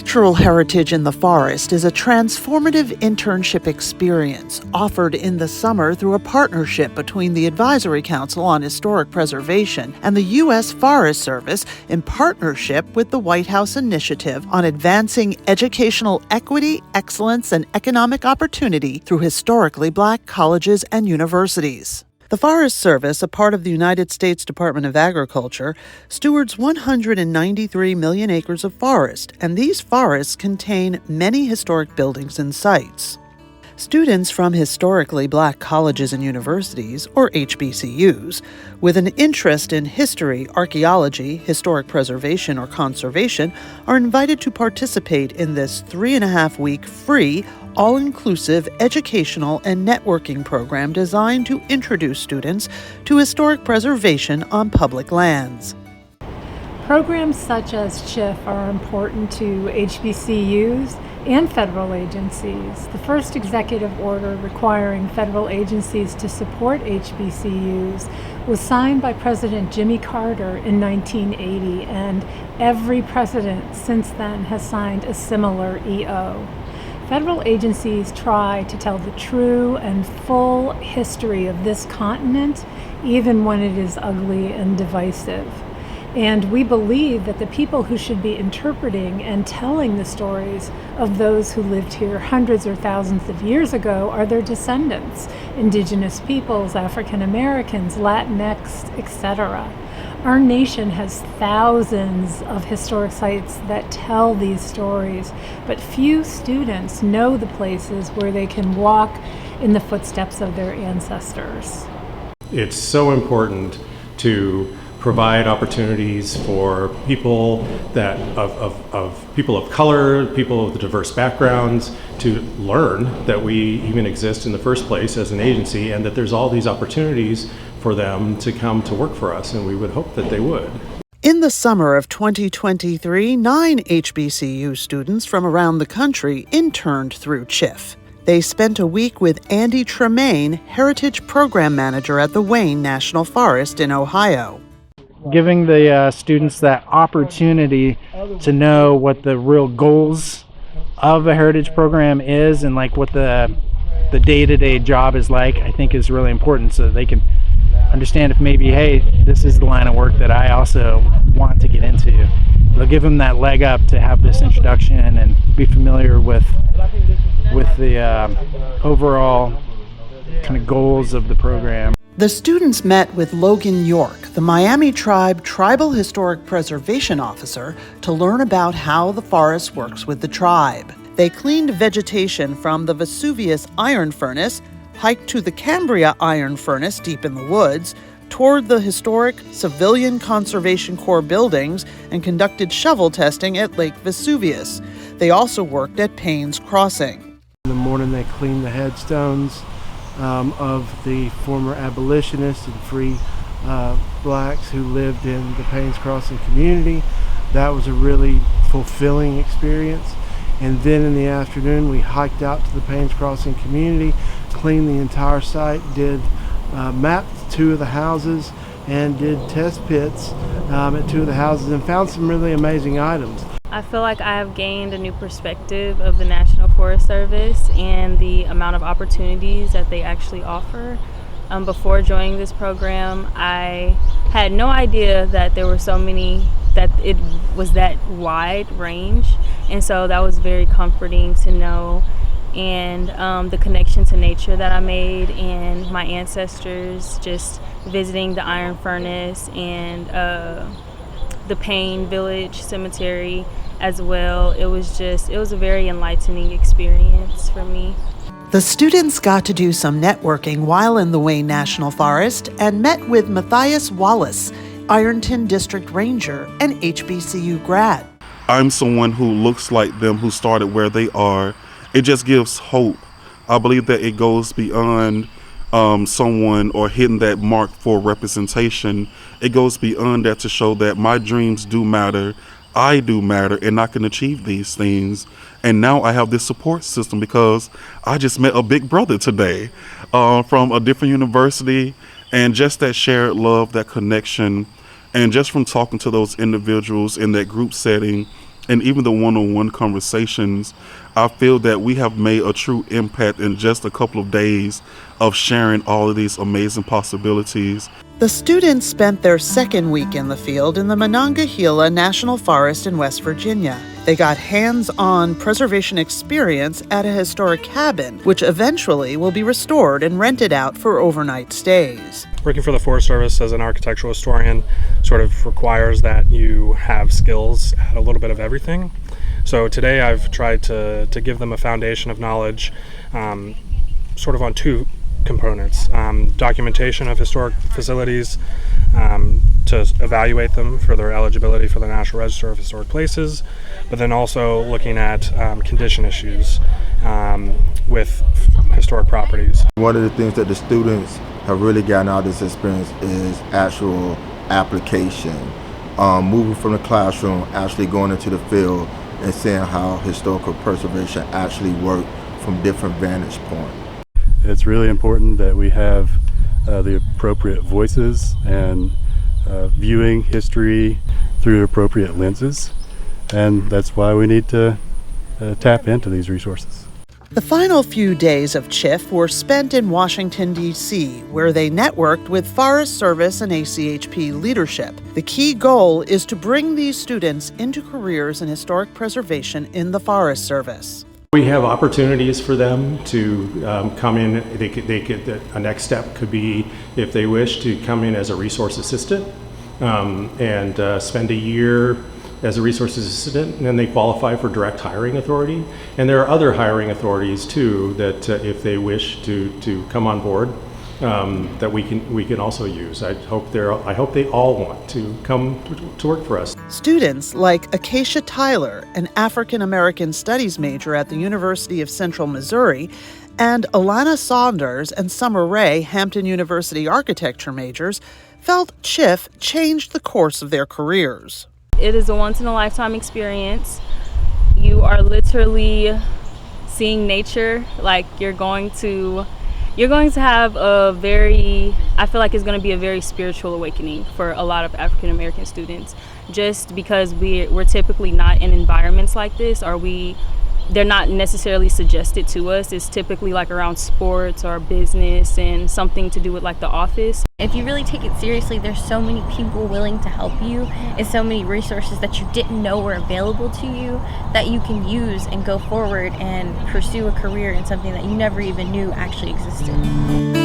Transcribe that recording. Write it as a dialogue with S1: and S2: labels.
S1: Cultural Heritage in the Forest is a transformative internship experience offered in the summer through a partnership between the Advisory Council on Historic Preservation and the U.S. Forest Service in partnership with the White House Initiative on Advancing Educational Equity, Excellence, and Economic Opportunity through Historically Black Colleges and Universities. The Forest Service, a part of the United States Department of Agriculture, stewards 193 million acres of forest, and these forests contain many historic buildings and sites. Students from historically black colleges and universities, or HBCUs, with an interest in history, archaeology, historic preservation, or conservation, are invited to participate in this 3.5-week free, all-inclusive educational and networking program designed to introduce students to historic preservation on public lands.
S2: Programs such as CHIF are important to HBCUs and federal agencies. The first executive order requiring federal agencies to support HBCUs was signed by President Jimmy Carter in 1980, and every president since then has signed a similar EO. Federal agencies try to tell the true and full history of this continent, even when it is ugly and divisive. And we believe that the people who should be interpreting and telling the stories of those who lived here hundreds or thousands of years ago are their descendants, indigenous peoples, African Americans, Latinx, etc. Our nation has thousands of historic sites that tell these stories, but few students know the places where they can walk in the footsteps of their ancestors.
S3: It's so important to provide opportunities for people that of people of color, people of diverse backgrounds, to learn that we even exist in the first place as an agency, and that there's all these opportunities for them to come to work for us, and we would hope that they would.
S1: In the summer of 2023, 9 HBCU students from around the country interned through CHIF. They spent a week with Andy Tremaine, Heritage Program Manager at the Wayne National Forest in Ohio.
S4: Giving the students that opportunity to know what the real goals of a heritage program is, and like what the day-to-day job is like, I think is really important, so they can understand if maybe, hey, this is the line of work that I also want to get into. It'll give them that leg up to have this introduction and be familiar with the overall kind of goals of the program.
S1: The students met with Logan York, the Miami Tribe Tribal Historic Preservation Officer, to learn about how the forest works with the tribe. They cleaned vegetation from the Vesuvius iron furnace, hiked to the Cambria iron furnace deep in the woods, toured the historic Civilian Conservation Corps buildings, and conducted shovel testing at Lake Vesuvius. They also worked at Payne's Crossing.
S5: In the morning they cleaned the headstones of the former abolitionists and free blacks who lived in the Payne's Crossing community. That was a really fulfilling experience. And then in the afternoon we hiked out to the Payne's Crossing community, cleaned the entire site, mapped 2 of the houses, and did test pits at 2 of the houses, and found some really amazing items.
S6: I feel like I have gained a new perspective of the National Forest Service and the amount of opportunities that they actually offer. Before joining this program, I had no idea that there were so many, that it was that wide range, and so that was very comforting to know. And the connection to nature that I made, and my ancestors, just visiting the iron furnace and the Payne Village Cemetery as well. It was a very enlightening experience for me.
S1: The students got to do some networking while in the Wayne National Forest and met with Matthias Wallace, Ironton District Ranger and HBCU grad.
S7: I'm someone who looks like them, who started where they are. It just gives hope. I believe that it goes beyond someone or hitting that mark for representation. It goes beyond that to show that my dreams do matter, I do matter, and I can achieve these things. And now I have this support system because I just met a big brother today from a different university, and just that shared love, that connection, and just from talking to those individuals in that group setting, and even the one-on-one conversations, I feel that we have made a true impact in just a couple of days of sharing all of these amazing possibilities.
S1: The students spent their second week in the field in the Monongahela National Forest in West Virginia. They got hands-on preservation experience at a historic cabin, which eventually will be restored and rented out for overnight stays.
S8: Working for the Forest Service as an architectural historian sort of requires that you have skills at a little bit of everything. So today I've tried to give them a foundation of knowledge sort of on two components. Documentation of historic facilities to evaluate them for their eligibility for the National Register of Historic Places, but then also looking at condition issues with historic properties.
S9: One of the things that the students have really gotten out of this experience is actual application, moving from the classroom, actually going into the field and seeing how historical preservation actually works from different vantage points.
S10: It's really important that we have the appropriate voices and viewing history through appropriate lenses, and that's why we need to tap into these resources.
S1: The final few days of CHIF were spent in Washington, D.C., where they networked with Forest Service and ACHP leadership. The key goal is to bring these students into careers in historic preservation in the Forest Service.
S3: We have opportunities for them to come in. A next step could be, if they wish, to come in as a resource assistant and spend a year as a resource assistant, and then they qualify for direct hiring authority. And there are other hiring authorities too that if they wish to come on board, that we can also use. I hope they all want to come to work for us.
S1: Students like Acacia Tyler, an African American Studies major at the University of Central Missouri, and Alana Saunders and Summer Ray, Hampton University architecture majors, felt CHIF changed the course of their careers.
S6: It is a once-in-a-lifetime experience. You are literally seeing nature. Like you're going to have I feel like it's going to be a very spiritual awakening for a lot of African American students, just because we're typically not in environments like this, or they're not necessarily suggested to us. It's typically like around sports or business and something to do with like the office.
S11: If you really take it seriously, there's so many people willing to help you and so many resources that you didn't know were available to you that you can use and go forward and pursue a career in something that you never even knew actually existed.